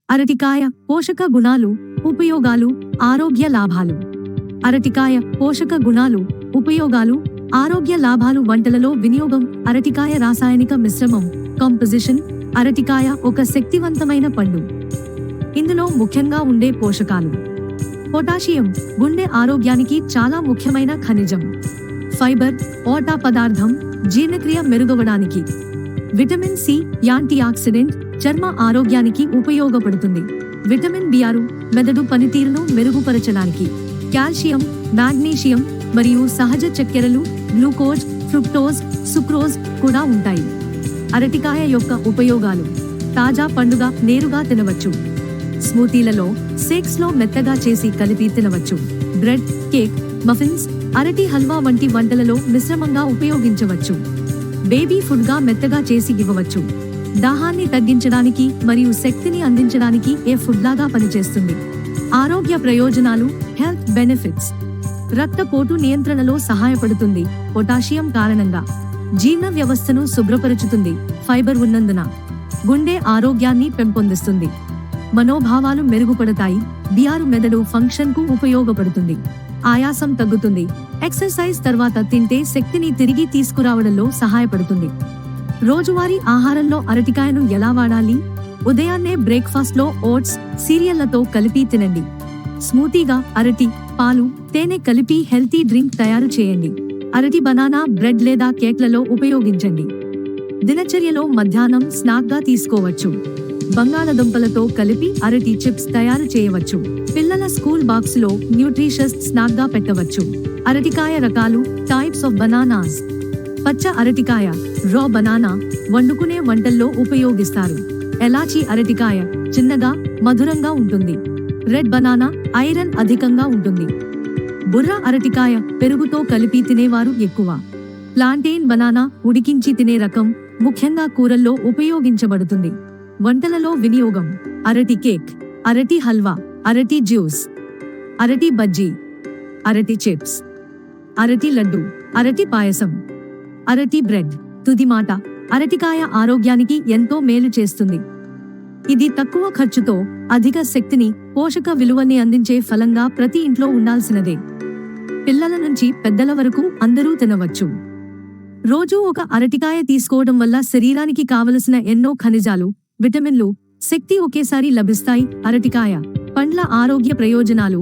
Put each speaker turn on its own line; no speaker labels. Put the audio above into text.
అరటికాయ పోషక గుణాలు, ఉపయోగాలు, ఆరోగ్య లాభాలు. అరటికాయ పోషక గుణాలు, ఉపయోగాలు, ఆరోగ్య లాభాలు. వంటలలో వినియోగం. అరటికాయ రాసాయనిక మిశ్రమం కంపోజిషన్. అరటికాయ ఒక శక్తివంతమైన పండు. ఇందులో ముఖ్యంగా ఉండే పోషకాలు: పొటాషియం, గుండె ఆరోగ్యానికి చాలా ముఖ్యమైన ఖనిజం. ఫైబర్, ఓట పదార్థం, జీర్ణక్రియ మెరుగవడానికి. విటమిన్ సి, యాంటీ ఆక్సిడెంట్, చర్మ ఆరోగ్యానికి ఉపయోగపడుతుంది. విటమిన్ బి6, మెదడు పనితీరును మెరుగుపరచడానికి. కాల్షియం, మాగ్నీషియం మరియు సహజ చక్కెరలు, గ్లూకోజ్, ఫ్రుక్టోజ్, సుక్రోజ్ కూడా ఉంటాయి. అరటికాయ యొక్క ఉపయోగాలు: తాజా పండుగ నేరుగా తినవచ్చు. స్మూతీలలో, షేక్స్లో మెత్తగా చేసి కలిపి తినవచ్చు. బ్రెడ్, కేక్, మఫిన్స్, అరటి హల్వా వంటి వంటలలో మిశ్రమంగా ఉపయోగించవచ్చు. బేబీ ఫుడ్గా మెత్తగా చేసి ఇవ్వవచ్చు. దాహాన్ని తగ్గించడానికి మరియు శక్తిని అందించడానికి ఏ ఫుడ్లాగా పనిచేస్తుంది. ఆరోగ్య ప్రయోజనాలు. హెల్త్ బెనిఫిట్స్: రక్తపోటు నియంత్రణలో సహాయపడుతుంది. పొటాషియం కారణంగా జీర్ణ వ్యవస్థను శుభ్రపరుచుతుంది. ఫైబర్ ఉన్నందున గుండె ఆరోగ్యాన్ని పెంపొందిస్తుంది. మనోభావాలు మెరుగుపడతాయి. బి6 మెదడు ఫంక్షన్కు ఉపయోగపడుతుంది. ఆయాసం తగ్గుతుంది. ఎక్సర్సైజ్ తర్వాత తింటే శక్తిని తిరిగి తీసుకురావడంలో సహాయపడుతుంది. రోజువారీ ఆహారంలో అరటికాయను ఎలా వాడాలి? ఉదయాన్నే బ్రేక్ఫాస్ట్లో ఓట్స్, సీరియల్లతో కలిపి తినండి. స్మూతీగా అరటి, పాలు, తేనె కలిపి హెల్తీ డ్రింక్ తయారు చేయండి. అరటి బనానా బ్రెడ్ లేదా కేక్లలో ఉపయోగించండి. దినచర్యలో మధ్యాహ్నం స్నాక్గా తీసుకోవచ్చు. బంగాళదుంపలతో కలిపి అరటి చిప్స్ తయారు చేయవచ్చు. పిల్లల స్కూల్ బాక్సులో న్యూట్రిషస్ స్నాక్గా పెట్టవచ్చు. అరటికాయ రకాలు. Types of bananas. పచ్చ అరటికాయ, రా బనానా, వండుకునే వంటల్లో ఉపయోగిస్తారు. ఎలాచి అరటికాయ, చిన్నగా, మధురంగా ఉంటుంది. రెడ్ బనానా, ఐరన్ అధికంగా ఉంటుంది. బుర్ర అరటికాయ, పెరుగుతో కలిపి తినేవారు ఎక్కువ. ప్లాంటేన్ బనానా, ఉడికించి తినే రకం, ముఖ్యంగా కూరల్లో ఉపయోగించబడుతుంది. వంటలలో వినియోగం. అరటి కేక్, అరటి హల్వా, అరటి జ్యూస్, అరటి బజ్జీ, అరటి చిప్స్, అరటి లడ్డు, అరటి పాయసం, అరటి బ్రెడ్. తుది మాట: అరటికాయ ఆరోగ్యానికి ఎంతో మేలు చేస్తుంది. ఇది తక్కువ ఖర్చుతో అధిక శక్తిని, పోషక విలువని అందించే ఫలంగా ప్రతి ఇంట్లో ఉండాల్సినదే. పిల్లల నుంచి పెద్దల వరకు అందరూ తినవచ్చు. రోజూ ఒక అరటికాయ తీసుకోవడం వల్ల శరీరానికి కావలసిన ఎన్నో ఖనిజాలు, విటమిన్లు, శక్తి ఒకేసారి లభిస్తాయి. అరటికాయ పండ్ల ఆరోగ్య ప్రయోజనాలు.